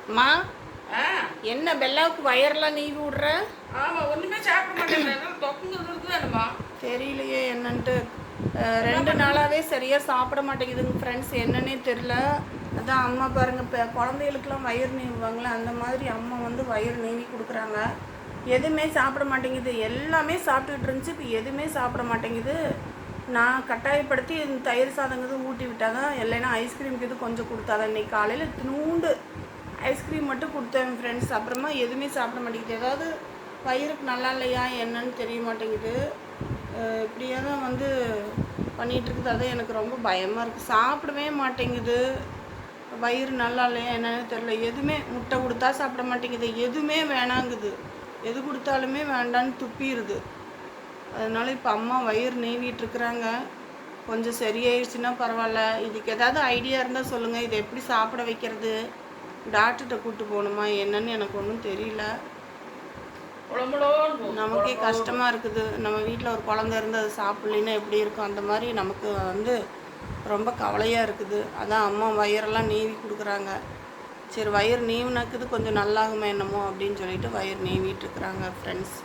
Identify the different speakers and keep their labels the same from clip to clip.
Speaker 1: அம்மா என்ன பெல்லாவுக்கு வயர்லாம் நீவி விடுற?
Speaker 2: ஆமாம், ஒன்றுமே சாப்பிட மாட்டேங்கிறேன். தொக்குங்கிறது இருக்குதானம்மா
Speaker 1: தெரியலையே என்னன்ட்டு. 2 நாளாகவே சரியாக சாப்பிட மாட்டேங்குதுங்க ஃப்ரெண்ட்ஸ், என்னன்னே தெரில. அதான் அம்மா பாருங்கள், இப்போ குழந்தைகளுக்கெல்லாம் வயிறு நீவுவாங்களே அந்த மாதிரி அம்மா வந்து வயிறு நீவி கொடுக்குறாங்க. எதுவுமே சாப்பிட மாட்டேங்குது. எல்லாமே சாப்பிட்டுட்டு இருந்துச்சு, இப்போ எதுவுமே சாப்பிட மாட்டேங்குது. நான் கட்டாயப்படுத்தி தயிர் சாதங்கிறது ஊட்டி விட்டாங்க, இல்லைன்னா ஐஸ்கிரீமுக்கு இது கொஞ்சம் கொடுத்தாங்க. இன்றைக்கி காலையில் தினூண்டு ஐஸ்கிரீம் மட்டும் கொடுத்தேன் ஃப்ரெண்ட்ஸ். அப்புறமா எதுவுமே சாப்பிட மாட்டேங்குது. ஏதாவது வயிறுக்கு நல்லா இல்லையா என்னன்னு தெரிய மாட்டேங்குது. இப்படியே தான் வந்து பண்ணிகிட்ருக்குது. அதான் எனக்கு ரொம்ப பயமாக இருக்குது. சாப்பிடவே மாட்டேங்குது. வயிறு நல்லா இல்லையா என்னன்னு தெரில. எதுவுமே முட்டை கொடுத்தா சாப்பிட மாட்டேங்குது, எதுவுமே வேணாங்குது. எது கொடுத்தாலுமே வேண்டான்னு துப்பிடுது. அதனால் இப்போ அம்மா வயிறு நீவிட்டுருக்குறாங்க. கொஞ்சம் சரியாயிடுச்சுன்னா பரவாயில்ல. இதுக்கு ஏதாவது ஐடியா இருந்தால் சொல்லுங்கள். இதை எப்படி சாப்பிட வைக்கிறது? டாக்டர்கிட்ட கூப்பிட்டு போகணுமா என்னன்னு எனக்கு ஒன்றும் தெரியல. நமக்கே கஷ்டமாக இருக்குது. நம்ம வீட்டில் ஒரு குழந்தை இருந்து அது சாப்பிட்லின்னா எப்படி இருக்கும்? அந்த மாதிரி நமக்கு வந்து ரொம்ப கவலையாக இருக்குது. அதான் அம்மா வயிறெல்லாம் நீவி கொடுக்குறாங்க. சரி, வயிறு நீவினாக்குது கொஞ்சம் நல்லாகுமே என்னமோ அப்படின்னு சொல்லிட்டு வயிறு நீவிட்டுருக்குறாங்க ஃப்ரெண்ட்ஸ்.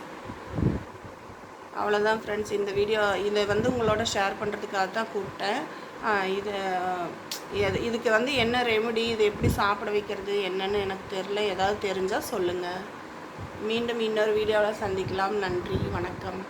Speaker 1: அவ்வளோதான் ஃப்ரெண்ட்ஸ், இந்த வீடியோ இதை வந்து உங்களோட ஷேர் பண்ணுறதுக்காக தான் கூப்பிட்டேன். இதுக்கு வந்து என்ன ரெமெடி, இது எப்படி சாப்பிட வைக்கிறது என்னன்னு எனக்கு தெரில. ஏதாவது தெரிஞ்சால் சொல்லுங்கள். மீண்டும் இன்னொரு வீடியோவில் சந்திக்கலாம். நன்றி, வணக்கம்.